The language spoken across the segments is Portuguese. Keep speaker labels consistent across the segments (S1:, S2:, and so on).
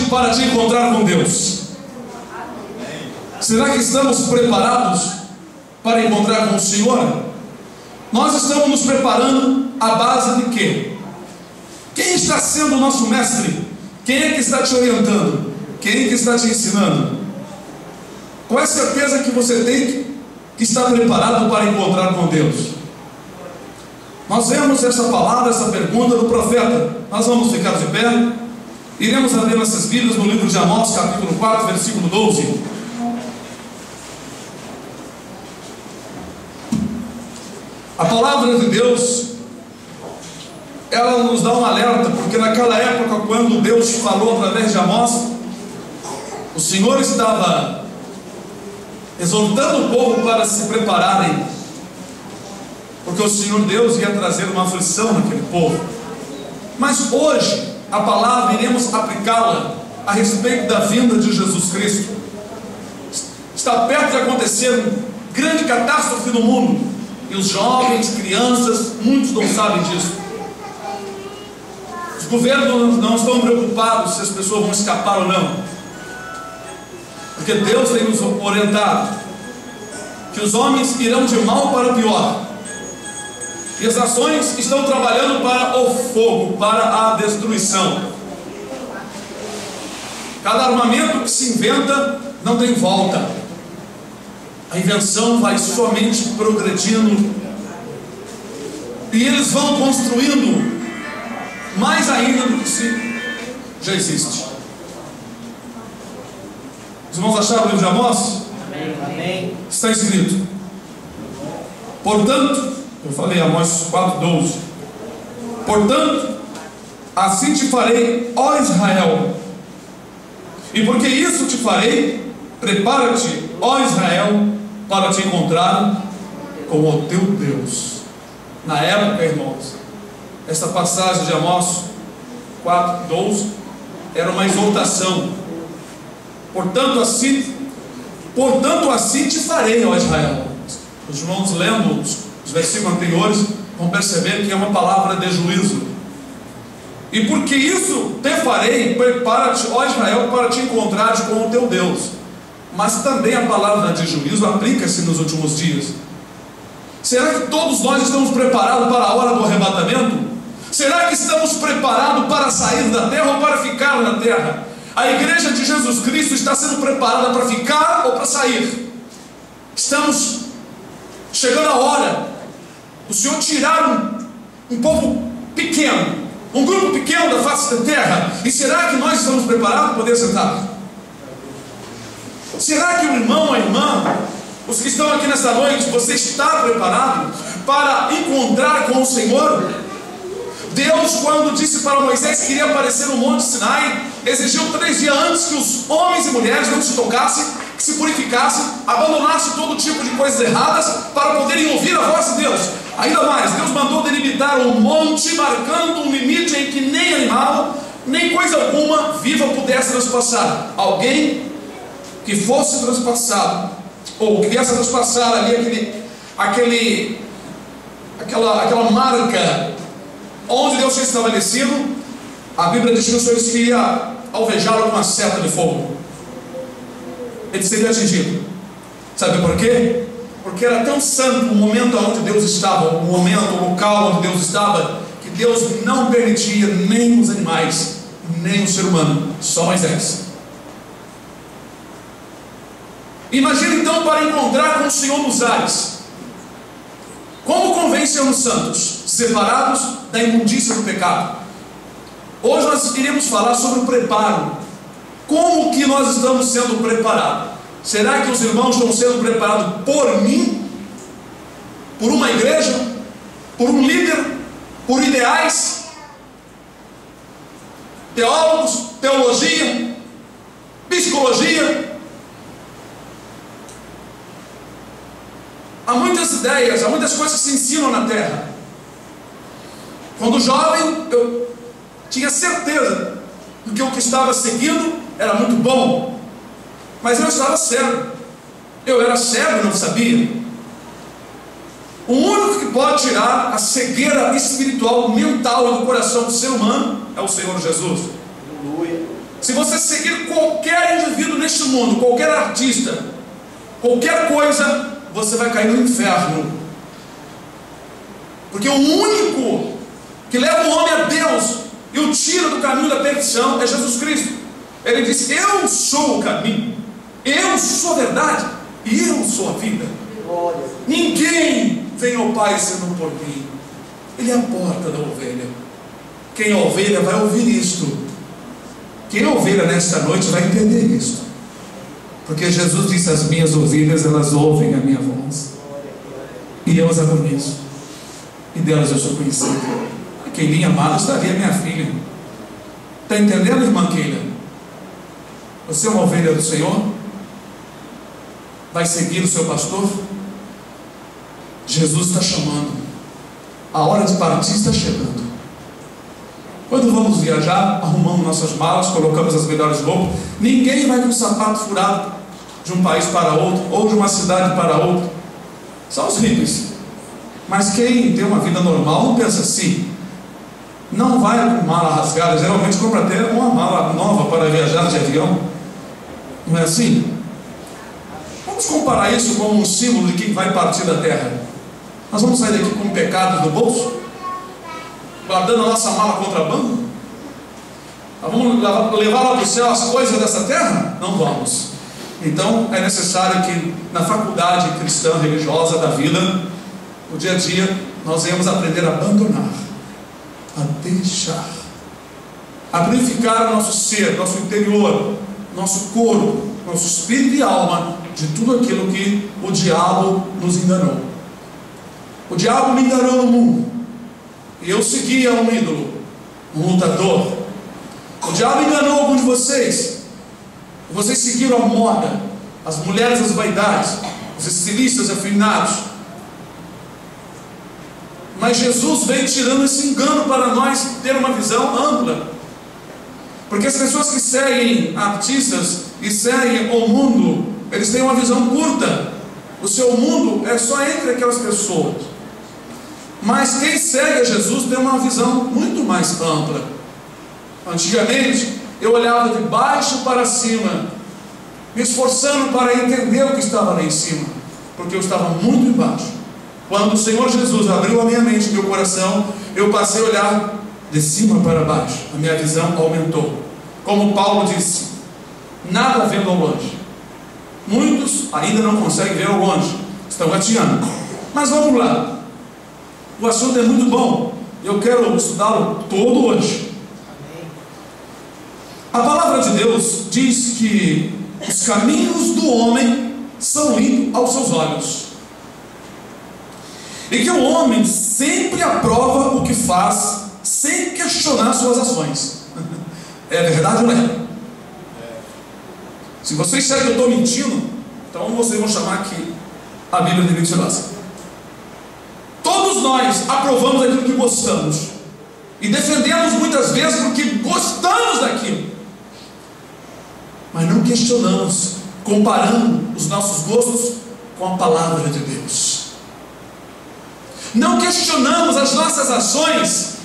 S1: para te encontrar com Deus. Será que estamos preparados para encontrar com o Senhor? Nós estamos nos preparando à base de quê? Quem está sendo o nosso mestre? Quem é que está te orientando? Quem é que está te ensinando? Qual é a certeza que você tem que está preparado para encontrar com Deus? Nós vemos essa palavra, essa pergunta do profeta. Nós vamos ficar de pé. Iremos abrir nossas Bíblias no livro de Amós, capítulo 4, versículo 12. A palavra de Deus, ela nos dá um alerta, porque naquela época, quando Deus falou através de Amós, o Senhor estava exortando o povo para se prepararem, porque o Senhor Deus ia trazer uma aflição naquele povo. Mas hoje, a palavra, iremos aplicá-la a respeito da vinda de Jesus Cristo. Está perto de acontecer uma grande catástrofe no mundo, e os jovens, crianças, muitos não sabem disso. Os governos não estão preocupados se as pessoas vão escapar ou não, porque Deus tem nos orientado que os homens irão de mal para pior, e as nações estão trabalhando para o fogo, para a destruição. Cada armamento que se inventa não tem volta. a invenção vai somente progredindo, e eles vão construindo mais ainda do que se já existe. Os irmãos acharam o livro de Amós?
S2: Amém.
S1: Está escrito: portanto, eu falei Amós 4:12, portanto, assim te farei, ó Israel, e porque isso te farei, prepara-te, ó Israel, para te encontrar com o teu Deus. Na época, irmãos, esta passagem de Amós 4:12 era uma exortação. Portanto assim te farei, ó Israel. Os irmãos lendo os versículos anteriores vão perceber que é uma palavra de juízo. E porque isso te farei, prepara-te, ó Israel, para te encontrares com o teu Deus. Mas também a palavra de juízo aplica-se nos últimos dias. Será que todos nós estamos preparados para a hora do arrebatamento? Será que estamos preparados para sair da terra ou para ficar na terra? A igreja de Jesus Cristo está sendo preparada para ficar ou para sair? Estamos chegando a hora do Senhor tirar um povo pequeno, um grupo pequeno da face da terra. E será que nós estamos preparados para poder sentar? Será que o irmão, a irmã, os que estão aqui nessa noite, você está preparado para encontrar com o Senhor? Deus, quando disse para Moisés que iria aparecer no Monte Sinai, exigiu 3 dias antes que os homens e mulheres não se tocassem, que se purificassem, abandonassem todo tipo de coisas erradas para poderem ouvir a voz de Deus. Ainda mais, Deus mandou delimitar um monte, marcando um limite em que nem animal, nem coisa alguma viva pudesse transpassar. Alguém que fosse transpassado, ou que viesse a transpassar ali aquela marca onde Deus tinha estabelecido, a Bíblia diz que o Senhor queria alvejá-lo com uma seta de fogo. Ele seria atingido. Sabe por quê? Porque era tão santo o momento onde Deus estava, o momento, o local onde Deus estava, que Deus não permitia nem os animais, nem o ser humano, só Moisés. Imagina então para encontrar com o Senhor nos ares. Como convém sermos santos, separados da imundícia do pecado? Hoje nós queríamos falar sobre o preparo. Como que nós estamos sendo preparados? Será que os irmãos estão sendo preparados por mim? Por uma igreja? Por um líder? Por ideais? Teólogos? Teologia? Psicologia? Há muitas ideias, há muitas coisas que se ensinam na terra. Quando jovem, eu tinha certeza de que o que estava seguindo era muito bom, mas eu estava cego. Eu era cego e não sabia. O único que pode tirar a cegueira espiritual, mental do coração do ser humano é o Senhor Jesus. Aleluia. Se você seguir qualquer indivíduo neste mundo, qualquer artista, qualquer coisa, você vai cair no inferno. Porque o único que leva o homem a Deus e o tira do caminho da perdição é Jesus Cristo. Ele disse: eu sou o caminho, eu sou a verdade e eu sou a vida. Ninguém vem ao Pai senão por mim. Ele é a porta da ovelha. Quem é ovelha vai ouvir isto. Quem é ovelha nesta noite vai entender isto. Porque Jesus disse: as minhas ovelhas, elas ouvem a minha voz, e eu as conheço, e delas eu sou conhecido. A Keilinha amada estaria minha filha. Está entendendo, irmã Keila? Você é uma ovelha do Senhor? Vai seguir o seu pastor? Jesus está chamando. A hora de partir está chegando. Quando vamos viajar, arrumamos nossas malas, colocamos as melhores roupas. Ninguém vai com o sapato furado de um país para outro, ou de uma cidade para outra. Só os ricos. Mas quem tem uma vida normal não pensa assim. Não vai com mala rasgada. Geralmente compra até uma mala nova para viajar de avião. Não é assim? Vamos comparar isso com um símbolo de quem vai partir da terra. Nós vamos sair daqui com pecados no bolso, guardando a nossa mala contrabando? Nós vamos levar lá para o céu as coisas dessa terra? Não vamos. Então é necessário que na faculdade cristã religiosa da vida, no dia a dia, nós venhamos aprender a abandonar, a deixar, a purificar o nosso ser, nosso interior, nosso corpo, nosso espírito e alma de tudo aquilo que o diabo nos enganou. O diabo me enganou no mundo e eu seguia um ídolo, um lutador. O diabo enganou alguns de vocês. Vocês seguiram a moda, as mulheres das vaidades, os estilistas afinados. Mas Jesus vem tirando esse engano para nós ter uma visão ampla. Porque as pessoas que seguem artistas e seguem o mundo, eles têm uma visão curta. O seu mundo é só entre aquelas pessoas. Mas quem segue a Jesus tem uma visão muito mais ampla. Antigamente, eu olhava de baixo para cima, me esforçando para entender o que estava lá em cima, porque eu estava muito embaixo. Quando o Senhor Jesus abriu a minha mente e meu coração, eu passei a olhar de cima para baixo. A minha visão aumentou. Como Paulo disse, nada vendo ao longe. Muitos ainda não conseguem ver ao longe, estão gateando. Mas vamos lá. O assunto é muito bom. Eu quero estudá-lo todo hoje. A palavra de Deus diz que os caminhos do homem são limpos aos seus olhos, e que o homem sempre aprova o que faz, sem questionar suas ações. É verdade ou não é? Se vocês disserem que eu estou mentindo, então vocês vão chamar aqui a Bíblia de mentirosa. Todos nós aprovamos aquilo que gostamos e defendemos muitas vezes porque gostamos daquilo, mas não questionamos, comparando os nossos gostos com a palavra de Deus. Não questionamos as nossas ações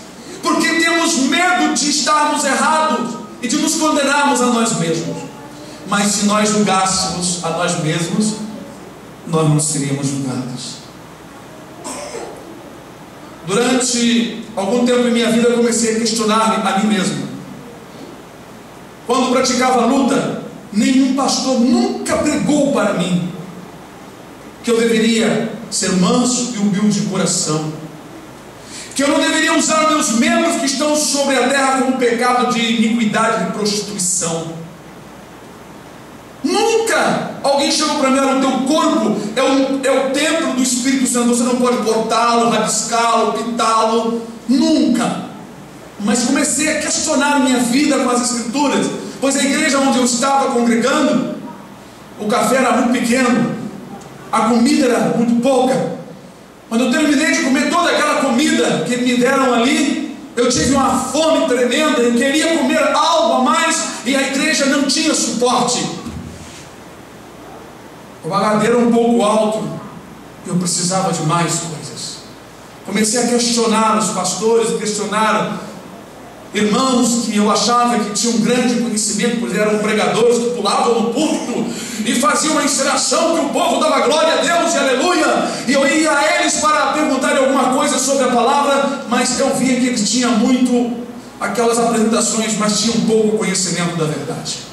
S1: porque temos medo de estarmos errados e de nos condenarmos a nós mesmos. Mas se nós julgássemos a nós mesmos, nós não seríamos julgados. Durante algum tempo em minha vida eu comecei a questionar a mim mesmo. Quando praticava a luta, nenhum pastor nunca pregou para mim que eu deveria ser manso e humilde de coração, que eu não deveria usar meus membros que estão sobre a terra como pecado de iniquidade, de prostituição. Nunca alguém chegou para mim: olha, o teu corpo é o templo do Espírito Santo, você não pode cortá-lo, rabiscá-lo, pintá-lo. Nunca. Mas comecei a questionar minha vida com as Escrituras, pois a igreja onde eu estava congregando, o café era muito pequeno, a comida era muito pouca. Quando eu terminei de comer toda aquela comida que me deram ali, eu tive uma fome tremenda, eu queria comer algo a mais, e a igreja não tinha suporte. O bagadeiro era um pouco alto, eu precisava de mais coisas. Comecei a questionar os pastores, questionar irmãos que eu achava que tinham grande conhecimento, pois eram pregadores que pulavam no púlpito e faziam uma encenação que o povo dava glória a Deus e aleluia, e eu ia a eles para perguntar alguma coisa sobre a palavra, mas eu via que eles tinham muito aquelas apresentações, mas tinham pouco conhecimento da verdade.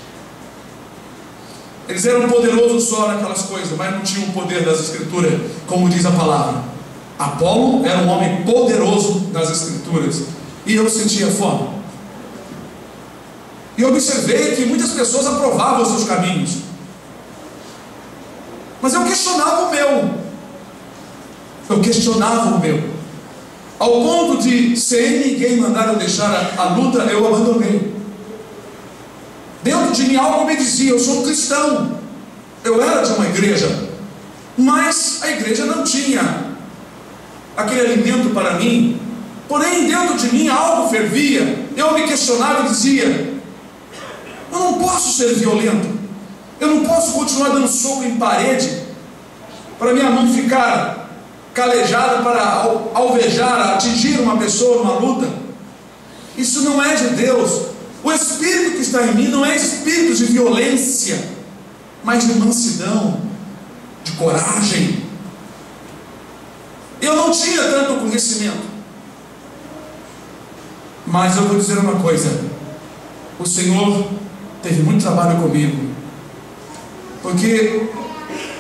S1: Eles eram poderosos só naquelas coisas, mas não tinham o poder das Escrituras, como diz a palavra. Apolo era um homem poderoso nas Escrituras, e eu sentia fome. E observei que muitas pessoas aprovavam os seus caminhos, mas eu questionava o meu. Ao ponto de, sem ninguém mandar eu deixar a luta, eu abandonei. Dentro de mim algo me dizia: eu sou um cristão. Eu era de uma igreja, mas a igreja não tinha aquele alimento para mim. Porém, dentro de mim algo fervia. Eu me questionava e dizia: eu não posso ser violento, eu não posso continuar dando soco em parede para minha mão ficar calejada para alvejar, atingir uma pessoa numa luta. Isso não é de Deus. O espírito que está em mim não é espírito de violência, mas de mansidão, de coragem. Eu não tinha tanto conhecimento, mas eu vou dizer uma coisa: o Senhor teve muito trabalho comigo, porque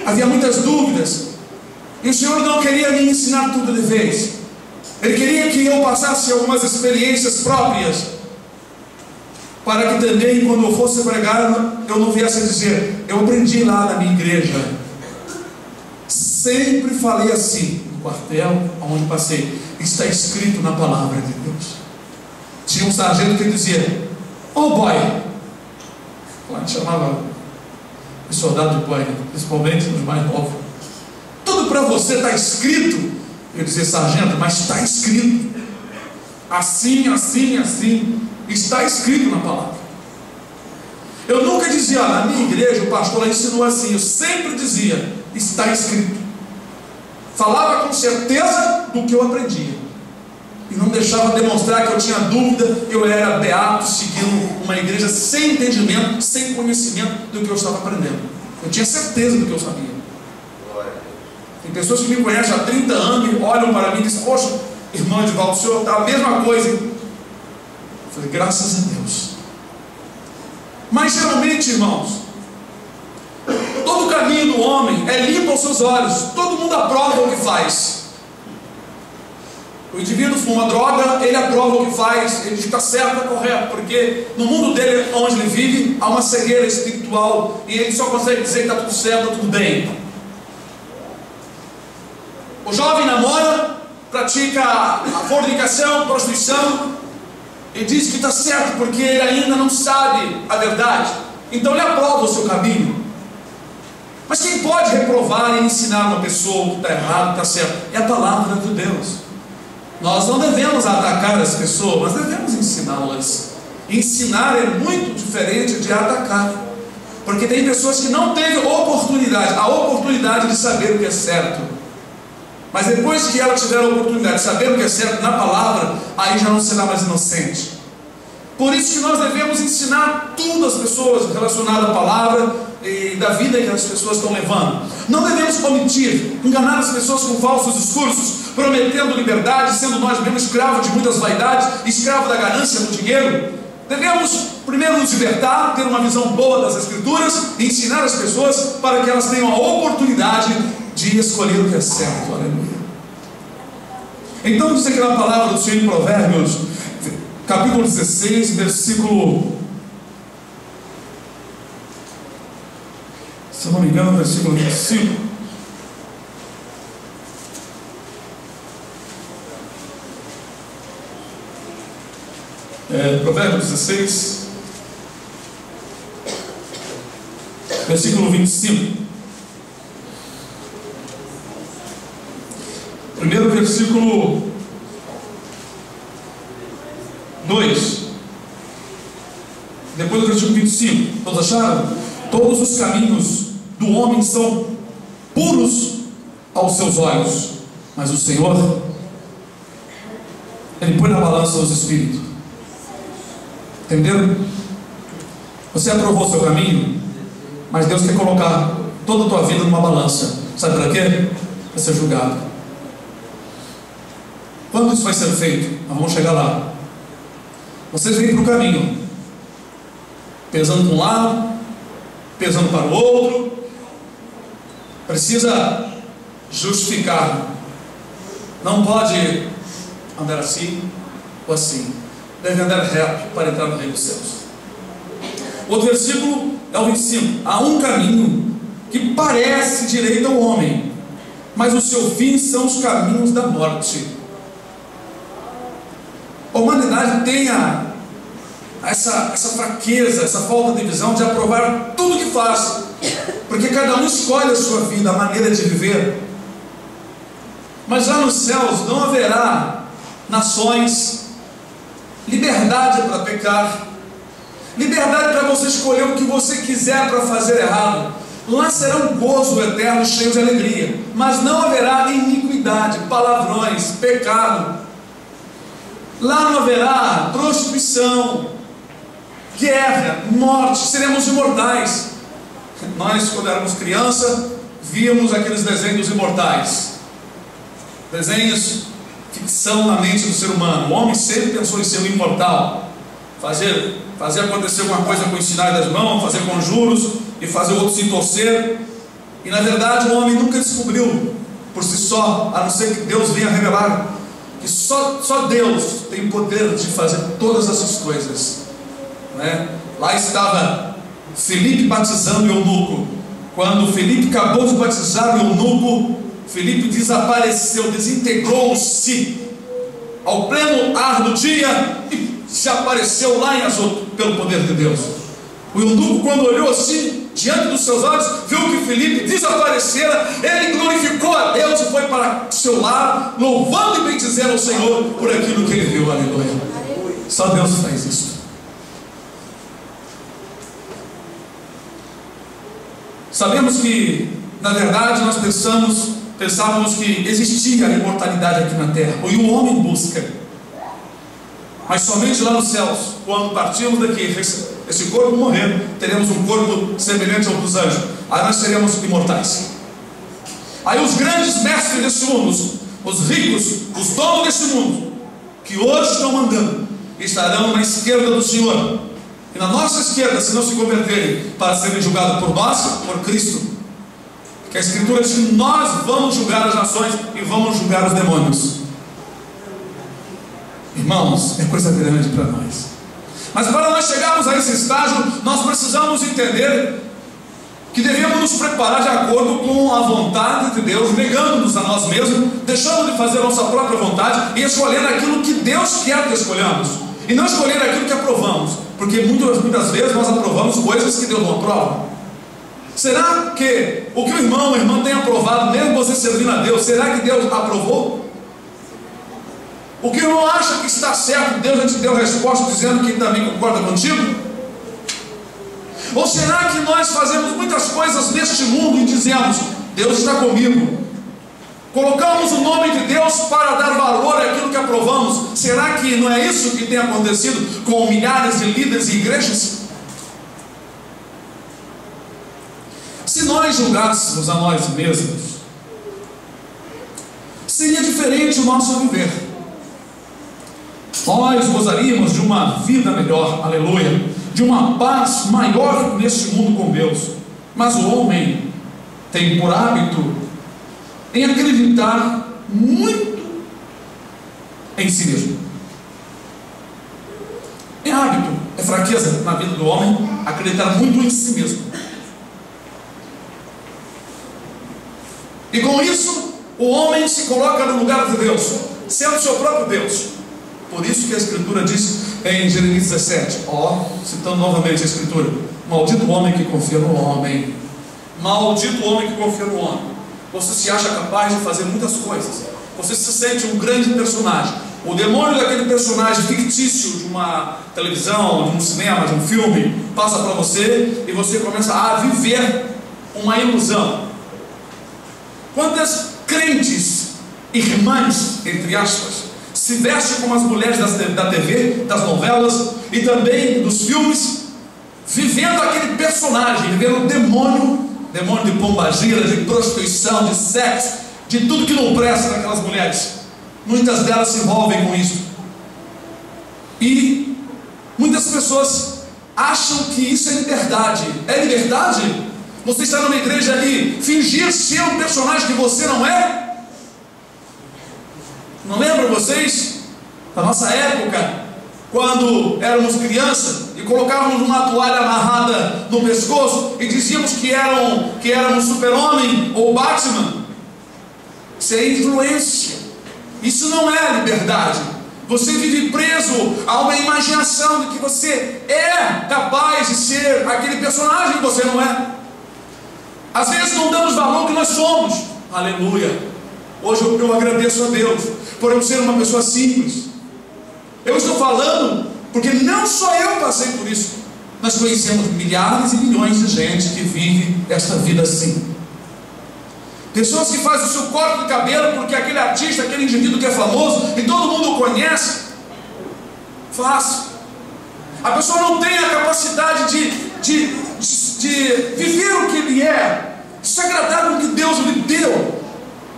S1: havia muitas dúvidas, e o Senhor não queria me ensinar tudo de vez. Ele queria que eu passasse algumas experiências próprias, para que também, quando eu fosse pregar, eu não viesse a dizer: eu aprendi lá na minha igreja. Sempre falei assim, no quartel onde passei: está escrito na palavra de Deus. Tinha um sargento que dizia: oh boy, lá chamava o soldado de boy, principalmente os mais novos, tudo para você está escrito. Eu dizia: sargento, mas está escrito assim, assim, assim, está escrito na palavra. Eu nunca dizia: na minha igreja o pastor ensinou assim. Eu sempre dizia: está escrito. Falava com certeza do que eu aprendia, e não deixava demonstrar que eu tinha dúvida. Eu era beato, seguindo uma igreja sem entendimento, sem conhecimento do que eu estava aprendendo. Eu tinha certeza do que eu sabia. Tem pessoas que me conhecem há 30 anos e olham para mim e dizem: poxa, irmão Edivaldo, o senhor está a mesma coisa, hein? Eu falei: graças a Deus. Mas geralmente, irmãos, todo o caminho do homem é limpo aos seus olhos. Todo mundo aprova o que faz. O indivíduo fuma droga, ele aprova o que faz, ele está certo, está correto, porque no mundo dele, onde ele vive, há uma cegueira espiritual, e ele só consegue dizer que está tudo certo, está tudo bem. O jovem namora, pratica a fornicação, a prostituição, e diz que está certo, porque ele ainda não sabe a verdade. Então ele aprova o seu caminho. Mas quem pode reprovar e ensinar uma pessoa o que está errado, o que está certo? É a palavra de Deus. Nós não devemos atacar as pessoas, nós devemos ensiná-las. Ensinar é muito diferente de atacar, porque tem pessoas que não têm a oportunidade de saber o que é certo. Mas depois que ela tiver a oportunidade de saber o que é certo na palavra, aí já não será mais inocente. Por isso que nós devemos ensinar tudo às pessoas relacionado à palavra e da vida que as pessoas estão levando. Não devemos omitir, enganar as pessoas com falsos discursos, prometendo liberdade, sendo nós mesmos escravos de muitas vaidades, escravos da ganância do dinheiro. Devemos primeiro nos libertar, ter uma visão boa das Escrituras e ensinar as pessoas para que elas tenham a oportunidade de escolher o que é certo. Aleluia. Então diz aqui na palavra do Senhor em Provérbios, capítulo 16, versículo, se eu não me engano, versículo 25. Provérbios 16, versículo 25. Primeiro versículo 2. Depois do versículo 25. Todos acharam? Todos os caminhos do homem são puros aos seus olhos, mas o Senhor, Ele põe na balança os espíritos. Entenderam? Você aprovou o seu caminho, mas Deus quer colocar toda a tua vida numa balança. Sabe para quê? Para ser julgado. Quando isso vai ser feito? Nós vamos chegar lá. Vocês vêm para o caminho, pesando para um lado, pesando para o outro. Precisa justificar. Não pode andar assim ou assim. Deve andar reto para entrar no reino dos céus. Outro versículo é o 25. Há um caminho que parece direito ao homem, mas o seu fim são os caminhos da morte. A humanidade tem essa fraqueza, essa falta de visão de aprovar tudo que faz, porque cada um escolhe a sua vida, a maneira de viver. Mas lá nos céus não haverá nações, liberdade para pecar, liberdade para você escolher o que você quiser para fazer errado. Lá será um gozo eterno, cheio de alegria, mas não haverá iniquidade, palavrões, pecado. Lá não haverá prostituição, guerra, morte, seremos imortais. Nós, quando éramos criança, víamos aqueles desenhos dos imortais, desenhos, ficção na mente do ser humano. O homem sempre pensou em ser um imortal, fazer acontecer alguma coisa com os sinais das mãos, fazer conjuros, e fazer o outro se torcer. E na verdade o homem nunca descobriu por si só, a não ser que Deus venha revelar que só Deus tem o poder de fazer todas essas coisas, né? Lá estava Felipe batizando o eunuco. Quando Felipe acabou de batizar o eunuco, Felipe desapareceu, desintegrou-se ao pleno ar do dia e se apareceu lá em Azoto pelo poder de Deus. O eunuco, quando olhou assim diante dos seus olhos, viu que Felipe desaparecera. Ele glorificou a Deus e foi para o seu lar, louvando e bendizendo ao Senhor por aquilo que ele viu. Aleluia. Só Deus faz isso. Sabemos que, na verdade, nós pensávamos que existia a imortalidade aqui na terra, e o homem busca. Mas somente lá nos céus, quando partirmos daqui, esse corpo morrer, teremos um corpo semelhante ao dos anjos. Aí nós seremos imortais. Aí os grandes mestres desse mundo, os ricos, os donos desse mundo, que hoje estão mandando, estarão na esquerda do Senhor. E na nossa esquerda, se não se converterem, para serem julgados por nós, por Cristo. Que a Escritura diz que nós vamos julgar as nações e vamos julgar os demônios. Irmãos, é coisa grande para nós. Mas para nós chegarmos a esse estágio, nós precisamos entender que devemos nos preparar de acordo com a vontade de Deus, negando-nos a nós mesmos, deixando de fazer a nossa própria vontade e escolhendo aquilo que Deus quer que escolhamos, e não escolher aquilo que aprovamos, porque muitas vezes nós aprovamos coisas que Deus não aprova. Será que o que o irmão ou a irmã tem aprovado, mesmo você servindo a Deus, será que Deus aprovou? O que o irmão acha que está certo, Deus já te deu a resposta dizendo que também concorda contigo? Ou será que nós fazemos muitas coisas neste mundo e dizemos, Deus está comigo? Colocamos o nome de Deus para dar valor àquilo que aprovamos. Será que não é isso que tem acontecido com milhares de líderes e igrejas? Se nós julgássemos a nós mesmos, seria diferente o nosso viver. Nós gozaríamos de uma vida melhor, aleluia, de uma paz maior neste mundo com Deus. Mas o homem tem por hábito em acreditar muito em si mesmo. É hábito, é fraqueza na vida do homem acreditar muito em si mesmo. E com isso, o homem se coloca no lugar de Deus, sendo seu próprio Deus. Por isso que a Escritura diz em Jeremias 17, citando novamente a Escritura: maldito o homem que confia no homem. Maldito o homem que confia no homem. Você se acha capaz de fazer muitas coisas. Você se sente um grande personagem. O demônio daquele personagem fictício de uma televisão, de um cinema, de um filme, passa para você e você começa a viver uma ilusão. Quantas crentes, irmãs, entre aspas, se vestem como as mulheres da TV, das novelas e também dos filmes, vivendo aquele personagem, vivendo o demônio de pombagira, de prostituição, de sexo, de tudo que não presta naquelas mulheres. Muitas delas se envolvem com isso. E muitas pessoas acham que isso é liberdade. É liberdade? Você está numa igreja ali, fingir ser um personagem que você não é? Não lembram vocês da nossa época, quando éramos crianças e colocávamos uma toalha amarrada no pescoço e dizíamos que éramos Super-Homem ou Batman? Isso é influência. Isso não é liberdade. Você vive preso a uma imaginação de que você é capaz de ser aquele personagem que você não é. Às vezes não damos valor ao que nós somos. Aleluia. Hoje eu agradeço a Deus por eu ser uma pessoa simples. Eu estou falando porque não só eu passei por isso. Nós conhecemos milhares e milhões de gente que vive esta vida assim. Pessoas que fazem o seu corte de cabelo porque aquele artista, aquele indivíduo que é famoso e todo mundo o conhece, faz. A pessoa não tem a capacidade de viver o que ele é, de se agradar com o que Deus lhe deu.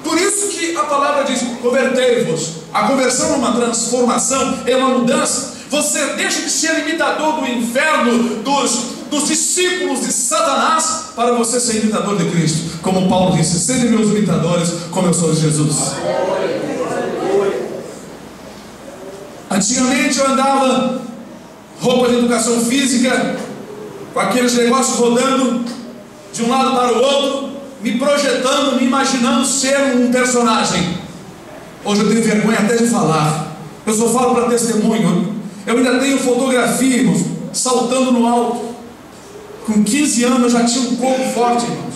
S1: Por isso que a palavra diz: convertei-vos. A conversão é uma transformação, é uma mudança. Você deixa de ser imitador do inferno, dos discípulos de Satanás para você ser imitador de Cristo. Como Paulo disse: sede meus imitadores, como eu sou de Jesus. Antigamente eu andava roupa de educação física, com aqueles negócios rodando de um lado para o outro, me projetando, me imaginando ser um personagem. Hoje eu tenho vergonha até de falar. Eu só falo para testemunho. Eu ainda tenho fotografia, irmãos, saltando no alto. Com 15 anos eu já tinha um corpo forte, irmãos.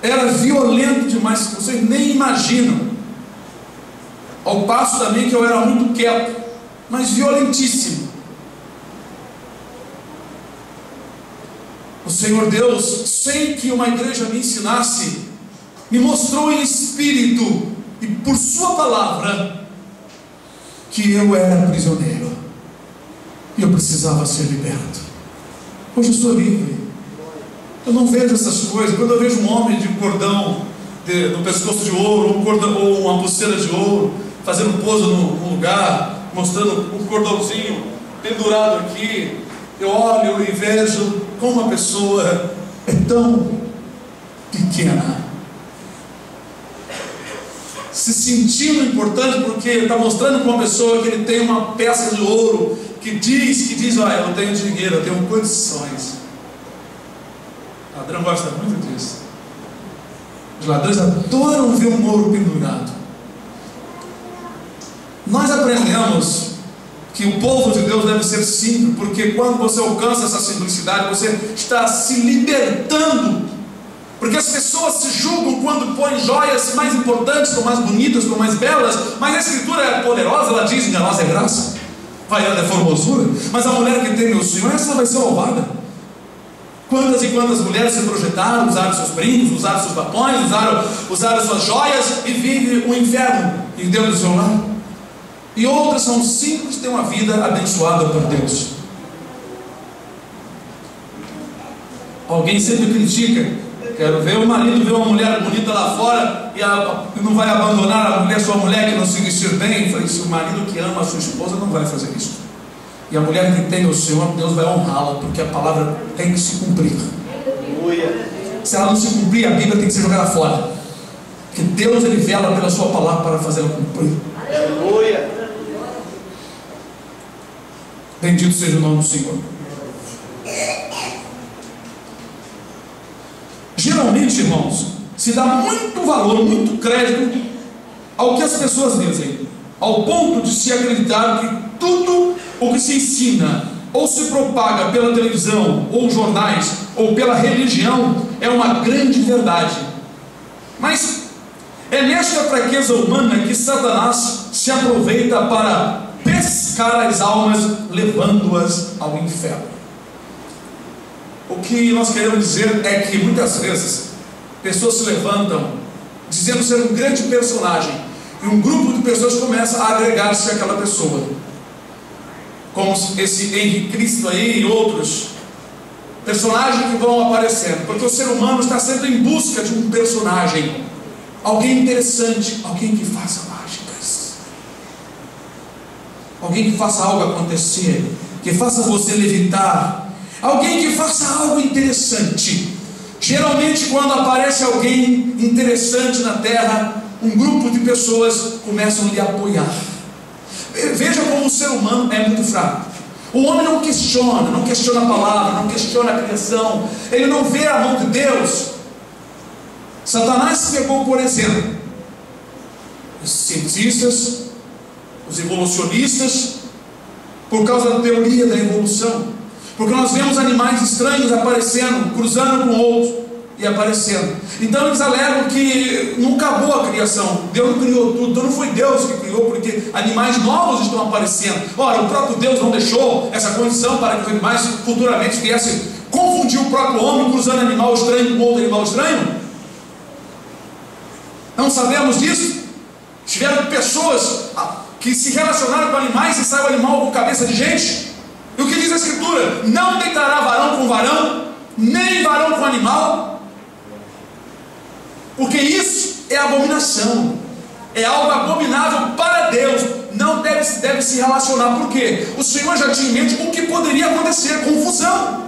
S1: Era violento demais, vocês nem imaginam. Ao passo também que eu era muito quieto, mas violentíssimo. O Senhor Deus, sem que uma igreja me ensinasse, me mostrou em espírito e por sua palavra que eu era prisioneiro e eu precisava ser liberto. Hoje eu sou livre. Eu não vejo essas coisas. Quando eu vejo um homem de cordão no pescoço de ouro, ou uma pulseira de ouro, fazendo pose no lugar, mostrando um cordãozinho pendurado aqui, eu olho e vejo como uma pessoa é tão pequena, se sentindo importante porque está mostrando para uma pessoa que ele tem uma peça de ouro, que diz, olha, eu tenho dinheiro, eu tenho condições. O ladrão gosta muito disso. Os ladrões adoram ver um ouro pendurado. Nós aprendemos que o povo de Deus deve ser simples, porque quando você alcança essa simplicidade, você está se libertando. Porque as pessoas se julgam quando põem joias mais importantes, ou mais bonitas, ou mais belas, mas a Escritura é poderosa, ela diz: enganosa é graça, vaiada é formosura, mas a mulher que teme o Senhor, essa vai ser louvada. Quantas e quantas mulheres se projetaram, usaram seus brincos, usaram seus papões, usaram suas joias e vivem o inferno em Deus do seu lar. E outras são simples, têm uma vida abençoada por Deus. Alguém sempre critica: quero ver o marido ver uma mulher bonita lá fora e não vai abandonar a mulher, sua mulher que não se vestir bem. Eu falei: se o marido que ama a sua esposa não vai fazer isso. E a mulher que tem o Senhor, Deus vai honrá-la, porque a palavra tem que se cumprir. Se ela não se cumprir, a Bíblia tem que ser jogada fora, porque Deus, ele vela pela sua palavra para fazê-la cumprir. Aleluia. Bendito seja o nome do Senhor. Geralmente, irmãos, se dá muito valor, muito crédito ao que as pessoas dizem, ao ponto de se acreditar que tudo o que se ensina ou se propaga pela televisão, ou jornais, ou pela religião é uma grande verdade. Mas é nesta fraqueza humana que Satanás se aproveita para pescar as almas, levando-as ao inferno. O que nós queremos dizer é que muitas vezes pessoas se levantam dizendo ser um grande personagem, e um grupo de pessoas começa a agregar-se àquela pessoa, como esse Henrique Cristo aí e outros personagens que vão aparecendo, porque o ser humano está sempre em busca de um personagem, alguém interessante, alguém que faça mágicas, alguém que faça algo acontecer, que faça você levitar, alguém que faça algo interessante. Geralmente, quando aparece alguém interessante na terra, um grupo de pessoas começam a lhe apoiar. Veja como o ser humano é muito fraco. O homem não questiona a palavra, não questiona a criação, ele não vê a mão de Deus. Satanás pegou, por exemplo, os cientistas, os evolucionistas, por causa da teoria da evolução, porque nós vemos animais estranhos aparecendo, cruzando com outros e aparecendo. Então eles alegam que não acabou a criação, Deus não criou tudo, então não foi Deus que criou, porque animais novos estão aparecendo. Ora, o próprio Deus não deixou essa condição para que os animais futuramente viessem confundir o próprio homem, cruzando animal estranho com outro animal estranho? Não sabemos disso? Tiveram pessoas que se relacionaram com animais e saiu animal com cabeça de gente. E o que diz a Escritura? Não deitará varão com varão, nem varão com animal, porque isso é abominação, é algo abominável para Deus. Não deve se relacionar, porque o Senhor já tinha em mente o que poderia acontecer, confusão.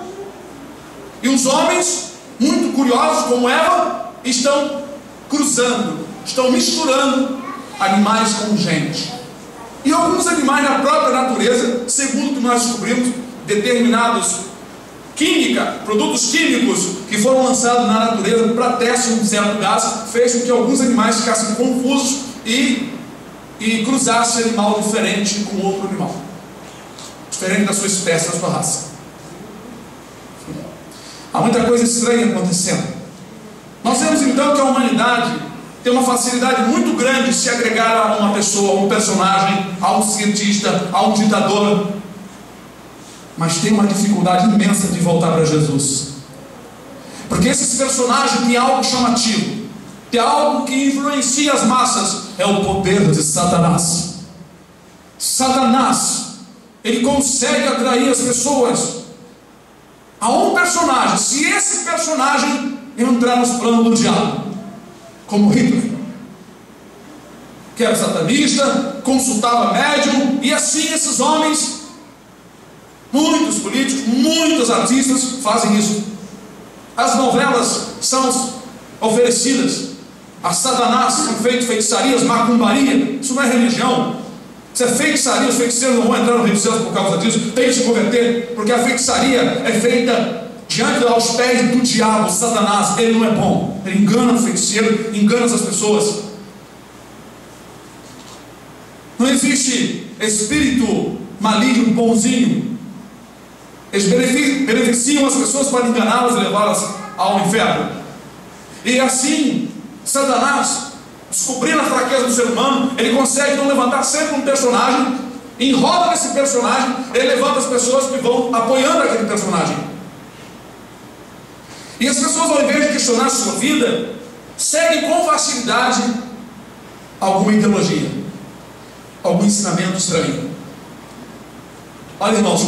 S1: E os homens, muito curiosos como Eva, estão cruzando, estão misturando animais com gente. E alguns animais na própria natureza, segundo o que nós descobrimos, determinados produtos químicos que foram lançados na natureza para teste de um certo gás, fez com que alguns animais ficassem confusos e cruzassem animal diferente com outro animal, diferente da sua espécie, da sua raça. Há muita coisa estranha acontecendo. Nós vemos então que a humanidade tem uma facilidade muito grande de se agregar a uma pessoa, a um personagem, a um cientista, a um ditador, mas tem uma dificuldade imensa de voltar para Jesus, porque esses personagens têm algo chamativo, tem algo que influencia as massas, é o poder de Satanás. Satanás, ele consegue atrair as pessoas a um personagem. Se esse personagem entrar nos planos do diabo, como Hitler, que era satanista, consultava médium, e assim esses homens, muitos políticos, muitos artistas fazem isso. As novelas são oferecidas a Satanás, são feitas feitiçarias, macumbaria. Isso não é religião, isso é feitiçaria. Os feiticeiros não vão entrar no reino dos céus por causa disso, tem que se converter, porque a feitiçaria é feita diante aos pés do diabo, Satanás. Ele não é bom, ele engana o feiticeiro, engana as pessoas. Não existe espírito maligno bonzinho. Eles beneficiam as pessoas para enganá-las e levá-las ao inferno. E assim, Satanás, descobrindo a fraqueza do ser humano, ele consegue não levantar sempre um personagem, enrola esse personagem, ele levanta as pessoas que vão apoiando aquele personagem. E as pessoas, ao invés de questionar a sua vida, seguem com facilidade alguma ideologia, algum ensinamento estranho. Olha, irmãos,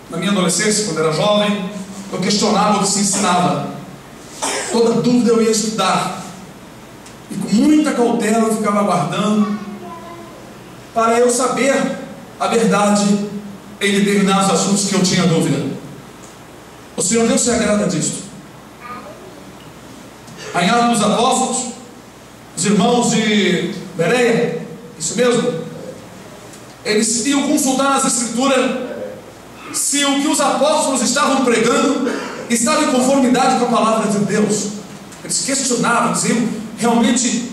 S1: na minha adolescência, quando era jovem, eu questionava o que se ensinava. Toda dúvida eu ia estudar, e com muita cautela eu ficava aguardando para eu saber a verdade em determinados assuntos que eu tinha dúvida. O Senhor Deus se agrada disto. Em Atos dos Apóstolos, os irmãos de Bereia, isso mesmo, eles iam consultar nas Escrituras se o que os apóstolos estavam pregando estava em conformidade com a palavra de Deus. Eles questionavam, diziam, realmente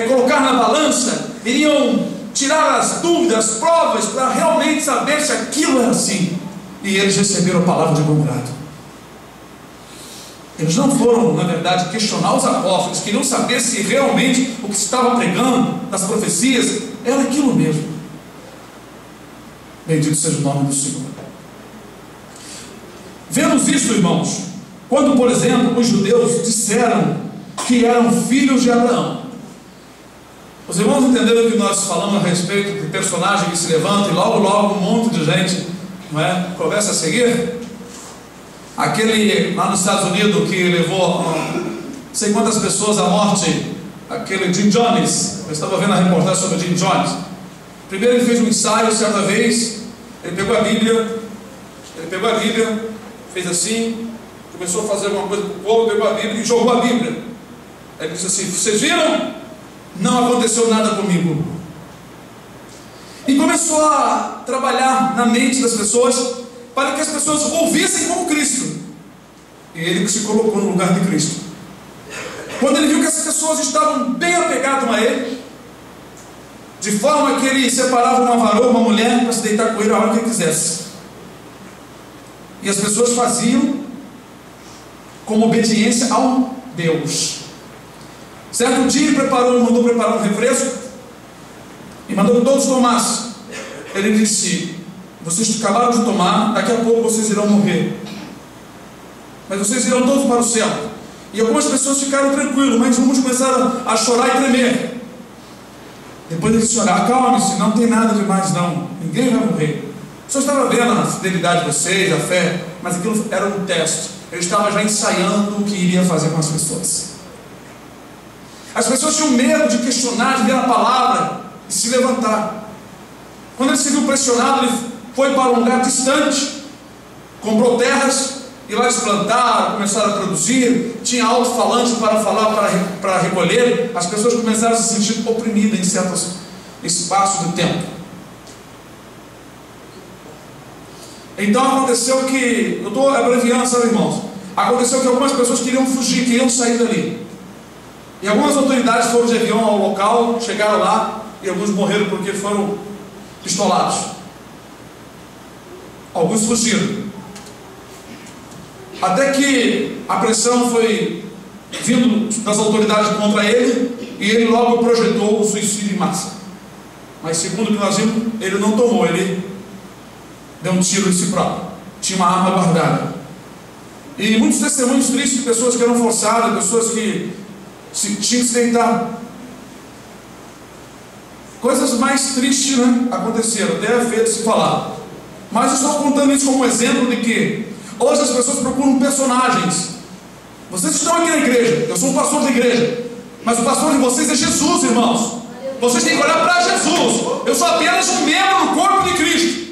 S1: colocar na balança, iriam tirar as dúvidas, as provas, para realmente saber se aquilo era assim. E eles receberam a palavra de bom grado. Eles não foram, na verdade, questionar os apóstolos, queriam saber se realmente o que se estava pregando nas profecias era aquilo mesmo. Bendito seja o nome do Senhor. Vemos isso, irmãos, quando, por exemplo, os judeus disseram que eram filhos de Abraão. Os irmãos entenderam que nós falamos a respeito de personagem que se levanta e logo um monte de gente, não é, começa a seguir? Aquele lá nos Estados Unidos que levou não sei quantas pessoas à morte, aquele Jim Jones. Eu estava vendo a reportagem sobre Jim Jones. Primeiro ele fez um ensaio, certa vez, ele pegou a Bíblia, fez assim, começou a fazer alguma coisa para o povo, pegou a Bíblia e jogou a Bíblia. Ele disse assim: vocês viram? Não aconteceu nada comigo. E começou a trabalhar na mente das pessoas, para que as pessoas ouvissem como Cristo. E ele se colocou no lugar de Cristo. Quando ele viu que as pessoas estavam bem apegadas a ele, de forma que ele separava uma varoa, uma mulher, para se deitar com ele a hora que ele quisesse. E as pessoas faziam como obediência ao Deus. Certo dia ele mandou preparar um refresco e mandou que todos tomassem. Ele disse: vocês acabaram de tomar, daqui a pouco vocês irão morrer, mas vocês irão todos para o céu. E algumas pessoas ficaram tranquilas, mas alguns começaram a chorar e tremer. Depois ele disse: olha, acalme-se, não tem nada demais não, ninguém vai morrer. O senhor estava vendo a fidelidade de vocês, a fé, mas aquilo era um teste. Ele estava já ensaiando o que iria fazer com as pessoas. As pessoas tinham medo de questionar, de ver a palavra e se levantar. Quando ele se viu pressionado, ele foi para um lugar distante, comprou terras e lá eles plantaram, começaram a produzir, tinha alto-falante para falar, para recolher. As pessoas começaram a se sentir oprimidas em certos espaços de tempo. Então aconteceu que, eu estou abreviando, sabe, irmãos? Aconteceu que algumas pessoas queriam fugir, queriam sair dali. E algumas autoridades foram de avião ao local, chegaram lá, e alguns morreram porque foram pistolados. Alguns fugiram. Até que a pressão foi vindo das autoridades contra ele, e ele logo projetou o suicídio em massa. Mas segundo o que nós vimos, ele não tomou, ele deu um tiro em si próprio. Tinha uma arma guardada. E muitos testemunhos tristes de pessoas que eram forçadas, pessoas que tinham que se deitar. Coisas mais tristes, né, aconteceram, até é feio de se falar. Mas eu estou contando isso como um exemplo de que hoje as pessoas procuram personagens. Vocês estão aqui na igreja, eu sou um pastor da igreja, mas o pastor de vocês é Jesus, irmãos. Vocês têm que olhar para Jesus. Eu sou apenas um membro do corpo de Cristo.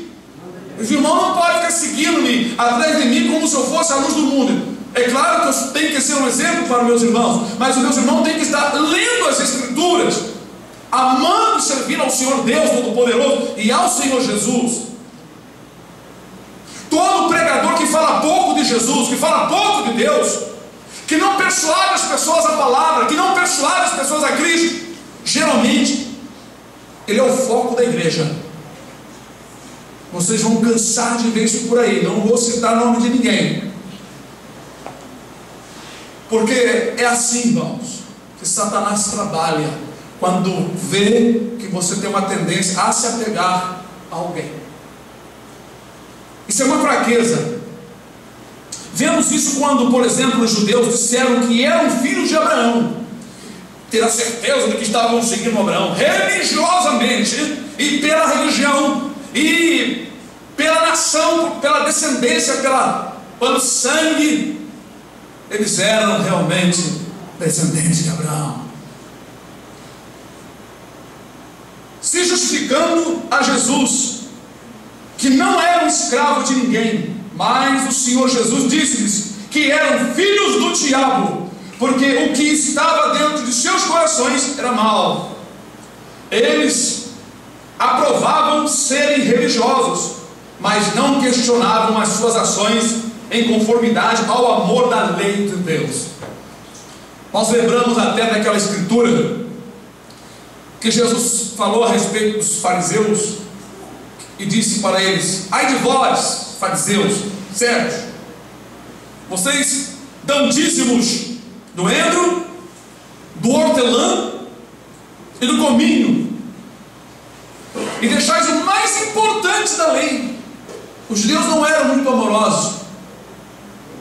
S1: Os irmãos não podem ficar seguindo-me atrás de mim como se eu fosse a luz do mundo. É claro que eu tenho que ser um exemplo para os meus irmãos, mas os meus irmãos têm que estar lendo as Escrituras, amando e servindo ao Senhor Deus Todo-Poderoso e ao Senhor Jesus. Todo pregador que fala pouco de Jesus, que fala pouco de Deus, que não persuade as pessoas a palavra, que não persuade as pessoas a Cristo, geralmente ele é o foco da igreja. Vocês vão cansar de ver isso por aí. Não vou citar nome de ninguém, porque é assim, irmãos, que Satanás trabalha quando vê que você tem uma tendência a se apegar a alguém. Isso é uma fraqueza. Vemos isso quando, por exemplo, os judeus disseram que eram filhos de Abraão. Ter a certeza de que estavam seguindo Abraão religiosamente, e pela religião, e pela nação, pela descendência, pelo sangue, eles eram realmente descendentes de Abraão, se justificando a Jesus, que não era um escravo de ninguém, mas o Senhor Jesus disse-lhes que eram filhos do diabo, porque o que estava dentro de seus corações era mal. Eles aprovavam serem religiosos, mas não questionavam as suas ações em conformidade ao amor da lei de Deus. Nós lembramos até daquela escritura que Jesus falou a respeito dos fariseus e disse para eles: ai de vós, fariseus, certo? Vocês dão dízimos do endro, do hortelã e do cominho, e deixais o mais importante da lei. Os judeus não eram muito amorosos,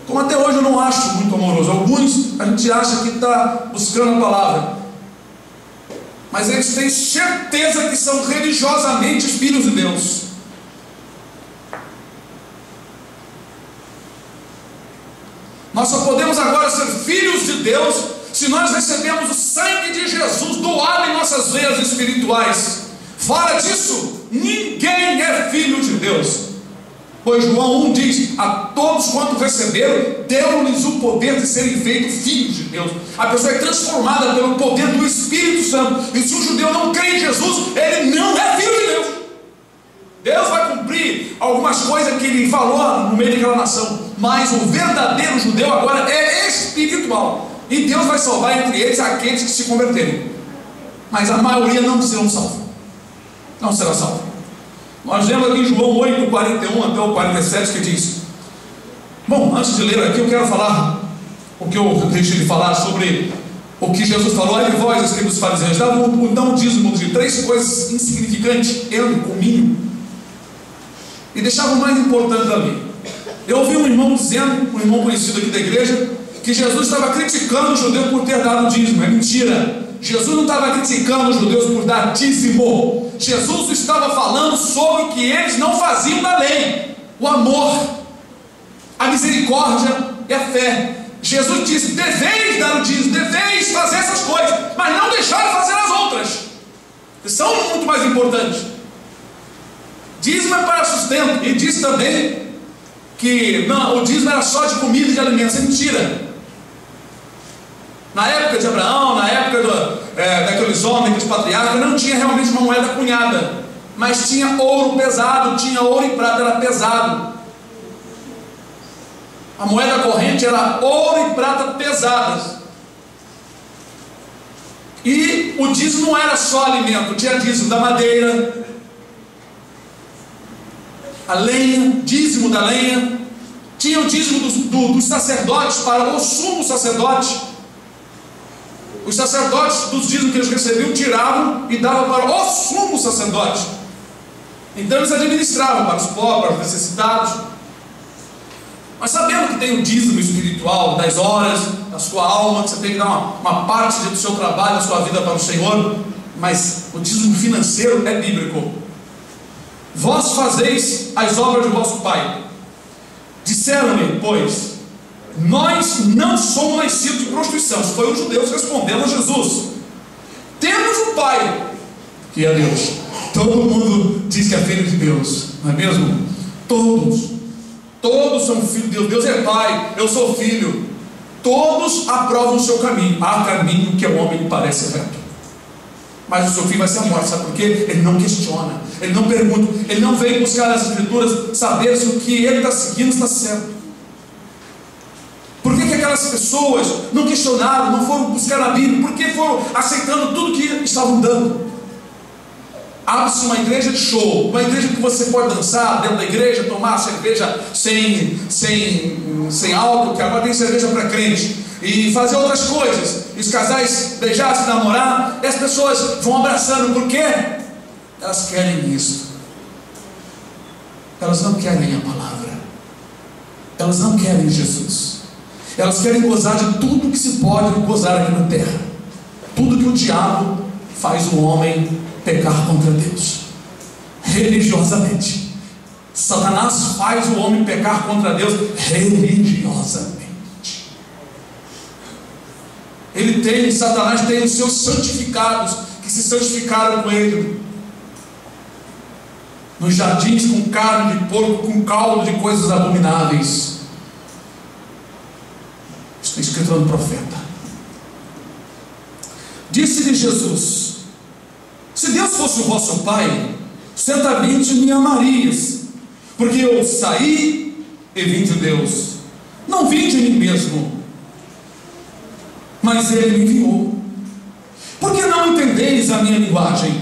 S1: como até hoje eu não acho muito amoroso. Alguns a gente acha que está buscando a palavra, mas eles têm certeza que são religiosamente filhos de Deus. Nós só podemos agora ser filhos de Deus se nós recebemos o sangue de Jesus doado em nossas veias espirituais. Fora disso, ninguém é filho de Deus. Pois João 1 diz: a todos quanto receberam, deu-lhes o poder de serem feitos filhos de Deus. A pessoa é transformada pelo poder do Espírito Santo. E se o judeu não crê em Jesus, ele não é filho de Deus. Deus vai cumprir algumas coisas que ele falou no meio daquela nação, mas o verdadeiro judeu agora é espiritual, e Deus vai salvar entre eles aqueles que se converterem. Mas a maioria não serão salvos, não será salvo. Nós lemos aqui em João 8, 41 até o 47, que diz: bom, antes de ler aqui, eu quero falar o que eu deixei de falar sobre o que Jesus falou. Aí vós, escribas dos fariseus, davam então um dízimo de 3 coisas insignificantes, endro, cominho, e deixavam o mais importante ali. Eu ouvi um irmão dizendo, um irmão conhecido aqui da igreja, que Jesus estava criticando os judeus por ter dado dízimo. É mentira. Jesus não estava criticando os judeus por dar dízimo. Jesus estava falando sobre o que eles não faziam na lei: o amor, a misericórdia e a fé. Jesus disse: deveis dar o dízimo, deveis fazer essas coisas, mas não deixar de fazer as outras, que são muito mais importantes. Dízimo é para sustento. E diz também que não, o dízimo era só de comida e de alimentos. É mentira. Na época de Abraão, na época daqueles homens, daqueles patriarcas, não tinha realmente uma moeda cunhada, mas tinha ouro pesado, tinha ouro e prata, era pesado. A moeda corrente era ouro e prata pesadas. E o dízimo não era só alimento, tinha dízimo da madeira, a lenha, dízimo da lenha, tinha o dízimo dos sacerdotes para o sumo sacerdote. Os sacerdotes, dos dízimos que eles recebiam, tiravam e davam para o sumo sacerdote. Então eles administravam para os pobres, para os necessitados. Mas sabendo que tem o dízimo espiritual das horas, da sua alma, que você tem que dar uma parte do seu trabalho, da sua vida para o Senhor, mas o dízimo financeiro é bíblico. Vós fazeis as obras de vosso Pai. Disseram-lhe, pois, nós não somos nascidos de prostituição. Isso foi os judeus respondendo a Jesus. Temos um Pai, que é Deus. Todo mundo diz que é filho de Deus, não é mesmo? Todos são filhos de Deus. Deus é Pai, eu sou filho. Todos aprovam o seu caminho. Há caminho que ao homem lhe parece reto, mas o seu fim vai ser a morte. Sabe por quê? Ele não questiona, ele não pergunta, ele não vem buscar nas escrituras saber se o que ele está seguindo está certo. Por que aquelas pessoas não questionaram, não foram buscar na Bíblia? Por que foram aceitando tudo que estavam dando? Abre-se uma igreja de show, uma igreja que você pode dançar dentro da igreja, tomar cerveja sem álcool, que agora tem cerveja para crente, e fazer outras coisas, e os casais beijar, se namorar, e as pessoas vão abraçando. Por quê? Elas querem isso. Elas não querem a palavra, elas não querem Jesus. Elas querem gozar de tudo que se pode gozar aqui na terra. Tudo que o diabo faz o homem pecar contra Deus religiosamente. Satanás faz o homem pecar contra Deus religiosamente. Satanás tem os seus santificados, que se santificaram com ele nos jardins, com carne de porco, com caldo de coisas abomináveis. Está escrito no profeta. Disse-lhe Jesus: se Deus fosse o vosso Pai, certamente me amarias, porque eu saí e vim de Deus, não vim de mim mesmo, mas Ele me enviou. Por que não entendeis a minha linguagem?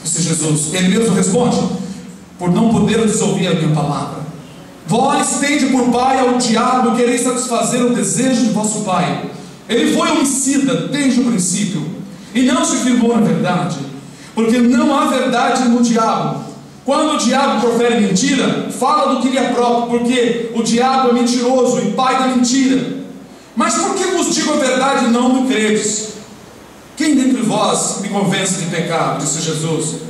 S1: Disse Jesus. Ele mesmo responde: por não poderes ouvir a minha palavra. Vós tende por pai ao diabo, quereis satisfazer o desejo de vosso pai. Ele foi homicida desde o princípio, e não se firmou na verdade, porque não há verdade no diabo. Quando o diabo profere mentira, fala do que lhe é próprio, porque o diabo é mentiroso e pai da mentira. Mas por que vos digo a verdade e não me credes? Quem dentre vós me convence de pecado? Disse Jesus.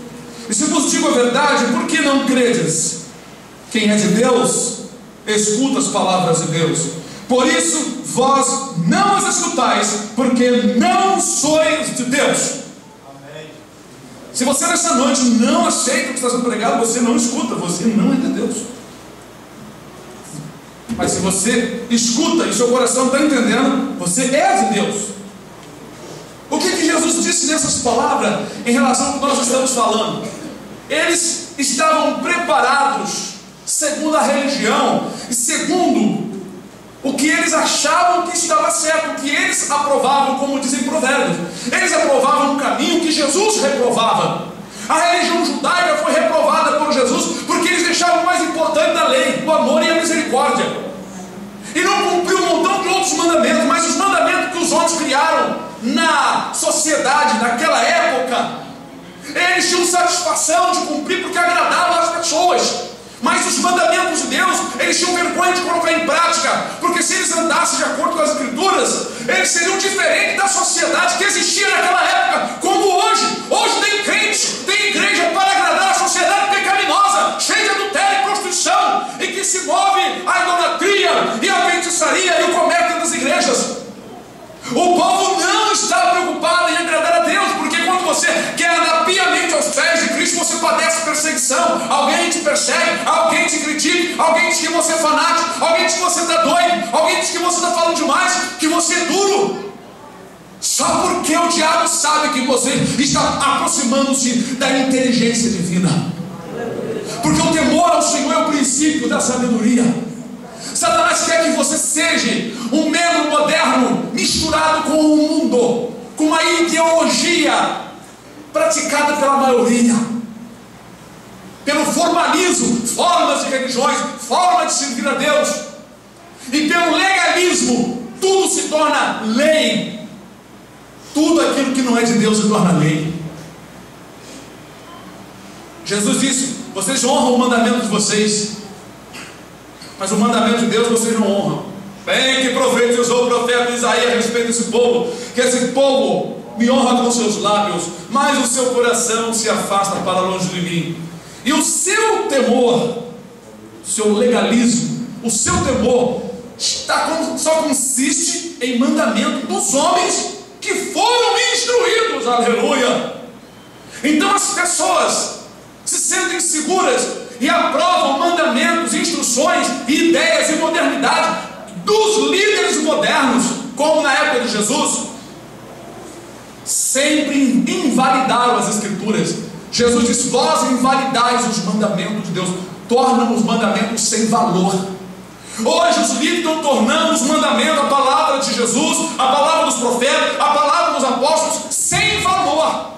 S1: E se vos digo a verdade, por que não credes? Quem é de Deus, escuta as palavras de Deus. Por isso, vós não as escutais, porque não sois de Deus. Amém. Se você nessa noite não aceita o que está sendo pregado, você não escuta, você não é de Deus. Mas se você escuta e seu coração está entendendo, você é de Deus. O que Jesus disse nessas palavras em relação ao que nós estamos falando? Eles estavam preparados segundo a religião e segundo o que eles achavam que estava certo, o que eles aprovavam, como dizem Provérbios. Eles aprovavam um caminho que Jesus reprovava. A religião judaica foi reprovada por Jesus porque eles deixavam o mais importante da lei, o amor e a misericórdia, e não cumpriu um montão de outros mandamentos. Mas os mandamentos que os homens criaram na sociedade naquela época, eles tinham satisfação de cumprir porque agradavam as pessoas. Mas os mandamentos de Deus, eles tinham vergonha de colocar em prática, porque se eles andassem de acordo com as escrituras, eles seriam diferentes da sociedade que existia naquela época, como hoje. Hoje tem crente, tem igreja para agradar a sociedade pecaminosa, cheia de adultério e prostituição, e que se move a idolatria e a feitiçaria e o comércio das igrejas. O povo não está preocupado em agradar a Deus, porque quando você quer andar piamente aos pés de Cristo, você padece perseguição. Alguém te persegue, alguém te critica, alguém diz que você você é fanático, alguém diz que você está doido, alguém diz que você está falando demais, que você é duro. Só porque o diabo sabe que você está aproximando-se da inteligência divina. Porque o temor ao Senhor é o princípio da sabedoria. Satanás quer que você seja um membro moderno misturado com o mundo, com uma ideologia praticada pela maioria, pelo formalismo, formas de religiões, forma de servir a Deus, e pelo legalismo. Tudo se torna lei. Tudo aquilo que não é de Deus se torna lei. Jesus disse: vocês honram o mandamento de vocês, mas o mandamento de Deus vocês não honram. Bem que profetizou o profeta Isaías a respeito desse povo, que esse povo me honra com seus lábios, mas o seu coração se afasta para longe de mim. E o seu temor, o seu legalismo, o seu temor só consiste em mandamento dos homens que foram instruídos. Aleluia! Então as pessoas se sentem seguras e aprovam mandamentos, instruções, ideias e modernidade dos líderes modernos, como na época de Jesus. Sempre invalidaram as escrituras. Jesus disse: vós invalidais os mandamentos de Deus, tornam os mandamentos sem valor. Hoje os líderes estão tornando os mandamentos, a palavra de Jesus, a palavra dos profetas, a palavra dos apóstolos, sem valor.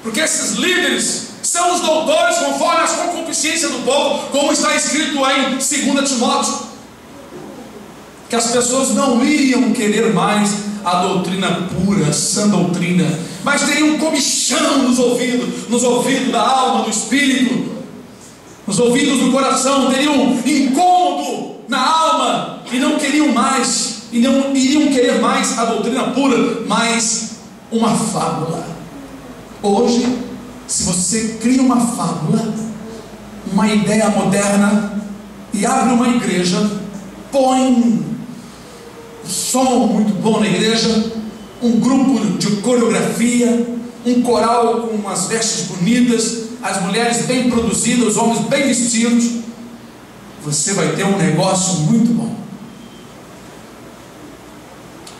S1: Porque esses líderes são os doutores conforme as concupiscências do povo, como está escrito em 2 Timóteo, que as pessoas não iam querer mais a doutrina pura, sã doutrina, mas teriam comichão nos ouvidos da alma, do espírito, nos ouvidos do coração, teriam incômodo na alma, e não queriam mais, e não iriam querer mais a doutrina pura, mas uma fábula. Hoje, se você cria uma fábula, uma ideia moderna, e abre uma igreja, põe um som muito bom na igreja, um grupo de coreografia, um coral com umas vestes bonitas, as mulheres bem produzidas, os homens bem vestidos, você vai ter um negócio muito bom.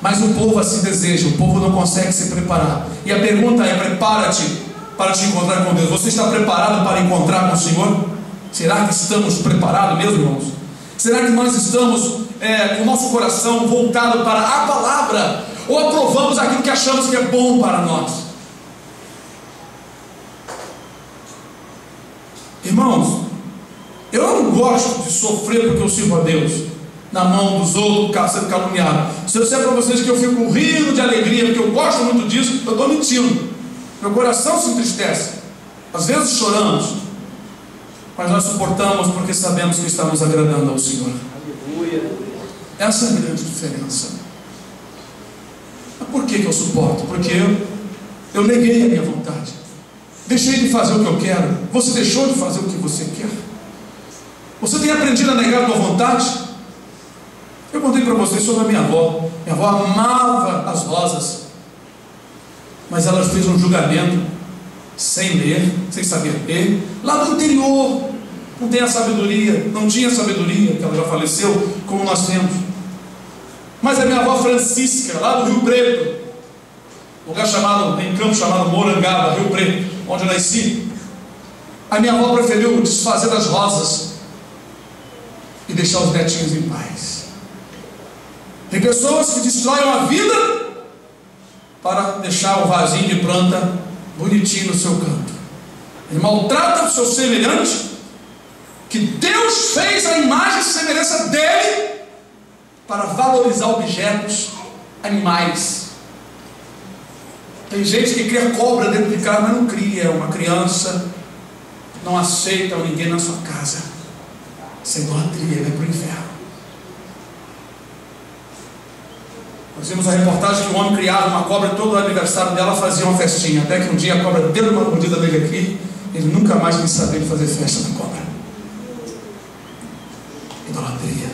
S1: Mas o povo assim deseja, o povo não consegue se preparar. E a pergunta é: prepara-te para te encontrar com Deus. Você está preparado para encontrar com o Senhor? Será que estamos preparados mesmo, irmãos? Será que nós estamos com o nosso coração voltado para a palavra? Ou aprovamos aquilo que achamos que é bom para nós? Irmãos, eu não gosto de sofrer porque eu sirvo a Deus na mão dos outros, sendo caluniado. Se eu disser para vocês que eu fico rindo de alegria porque eu gosto muito disso, eu estou mentindo. Meu coração se entristece. Às vezes choramos, mas nós suportamos porque sabemos que estamos agradando ao Senhor. Aleluia. Essa é a grande diferença. Mas por que eu suporto? Porque eu neguei a minha vontade, deixei de fazer o que eu quero. Você deixou de fazer o que você quer? Você tem aprendido a negar a tua vontade? Eu contei para vocês sobre a minha avó. Minha avó amava as rosas, mas ela fez um julgamento sem ler, sem saber ler, lá no interior. Não tem a sabedoria, não tinha sabedoria, que ela já faleceu, como nós temos. Mas a minha avó Francisca, lá do Rio Preto, lugar chamado, em campo chamado Morangaba, Rio Preto, onde eu nasci, a minha avó preferiu desfazer das rosas e deixar os netinhos em paz. Tem pessoas que destroem a vida para deixar o vasinho de planta bonitinho no seu canto. Ele maltrata o seu semelhante, que Deus fez a imagem e semelhança dele, para valorizar objetos, animais. Tem gente que cria cobra dentro de casa, mas não cria uma criança. Não aceita ninguém na sua casa. Isso é idolatria, vai para o inferno. Nós vimos a reportagem que um homem criava uma cobra, todo o aniversário dela fazia uma festinha, até que um dia a cobra deu uma mordida dele aqui, ele nunca mais quis saber de fazer festa na cobra. Idolatria.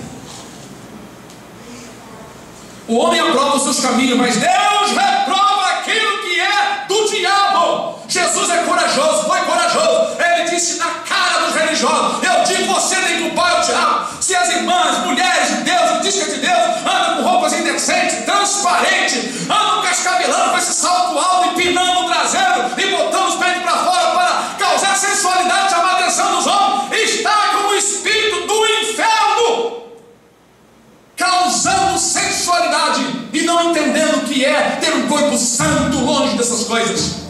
S1: O homem aprova os seus caminhos, mas Deus reprova aquilo que é do diabo. Jesus é corajoso, foi corajoso. Ele disse na cara dos religiosos: eu digo, você tem que culpar o diabo. Se as irmãs, mulheres de Deus, discas de Deus, andam com roupas indecentes, transparentes, andam cascabelando com esse salto alto, empinando o traseiro e botando os peitos para fora para causar sensualidade, chamar a atenção dos homens, está como o espírito do inferno, causando sensualidade e não entendendo o que é ter um corpo santo longe dessas coisas.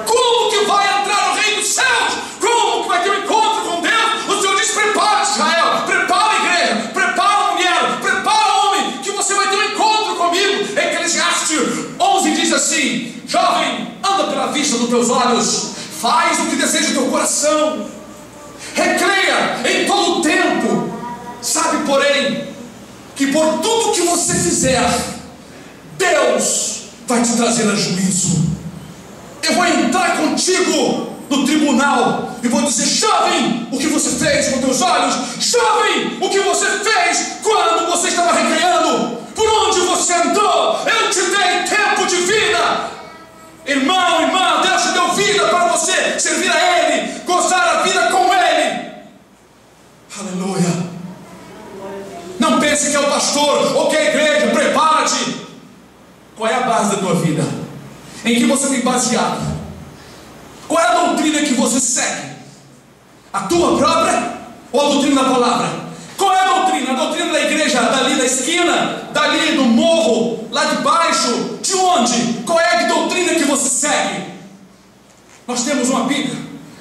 S1: Como que vai entrar no reino dos céus? Como que vai ter um encontro com Deus? O Senhor diz: prepara, Israel, prepara a igreja, prepara a mulher, prepara o homem, que você vai ter um encontro comigo. Eclesiastes 11 diz assim: jovem, anda pela vista dos teus olhos, faz o que deseja o teu coração, recreia em todo o tempo. Sabe, porém, que por tudo que você fizer, Deus vai te trazer a juízo. Eu vou entrar contigo no tribunal e vou dizer: jovem, o que você fez com teus olhos? Jovem, o que você fez quando você estava recreando? Por onde você andou? Eu te dei tempo de vida. Irmão, irmã, Deus te deu vida para você servir a Ele, gozar a vida com Ele. Aleluia. Não pense que é o pastor ou que é a igreja. Prepara-te. Qual é a base da tua vida? Em que você tem baseado? Qual é a doutrina que você segue? A tua própria ou a doutrina da palavra? Qual é a doutrina? A doutrina da igreja dali da esquina, dali do morro, lá de baixo? De onde? Qual é a doutrina que você segue? Nós temos uma Bíblia,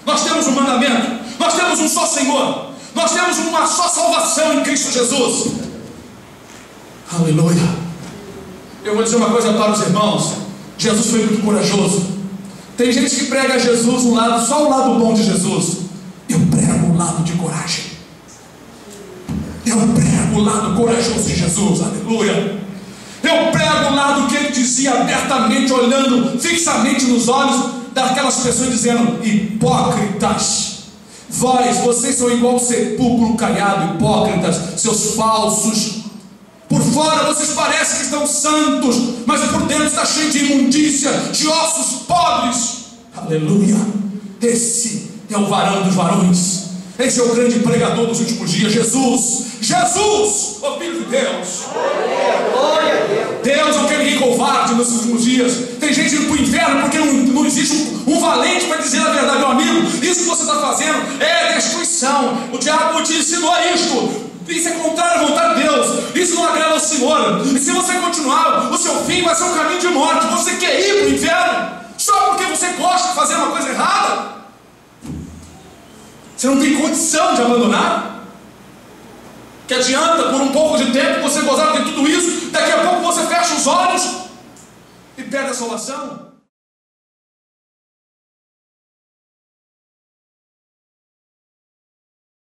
S1: nós temos um mandamento, nós temos um só Senhor, nós temos uma só salvação em Cristo Jesus. Aleluia. Eu vou dizer uma coisa para os irmãos: Jesus foi muito corajoso. Tem gente que prega Jesus um lado, só o lado bom de Jesus. Eu prego o lado de coragem. Eu prego o lado corajoso de Jesus. Aleluia. Eu prego o lado que ele dizia abertamente, olhando fixamente nos olhos daquelas pessoas, dizendo: hipócritas, vocês são igual sepulcro caiado, hipócritas, seus falsos. Por fora vocês parecem que estão santos, mas por dentro está cheio de imundícia, de ossos podres. Aleluia. Esse é o varão dos varões. Esse é o grande pregador dos últimos dias. Jesus, o Filho de Deus. Deus é aquele rei covarde nos últimos dias. Tem gente indo para o inferno porque não existe um valente para dizer a verdade. Meu amigo, isso que você está fazendo é destruição. O diabo te ensinou isto. Isso é contrário à vontade de Deus. Isso não agrada ao Senhor. E se você continuar, o seu fim vai ser um caminho de morte. Você quer ir para o inferno só porque você gosta de fazer uma coisa errada? Você não tem condição de abandonar. Que adianta por um pouco de tempo você gozar de tudo isso, daqui a pouco você fecha os olhos e perde a salvação.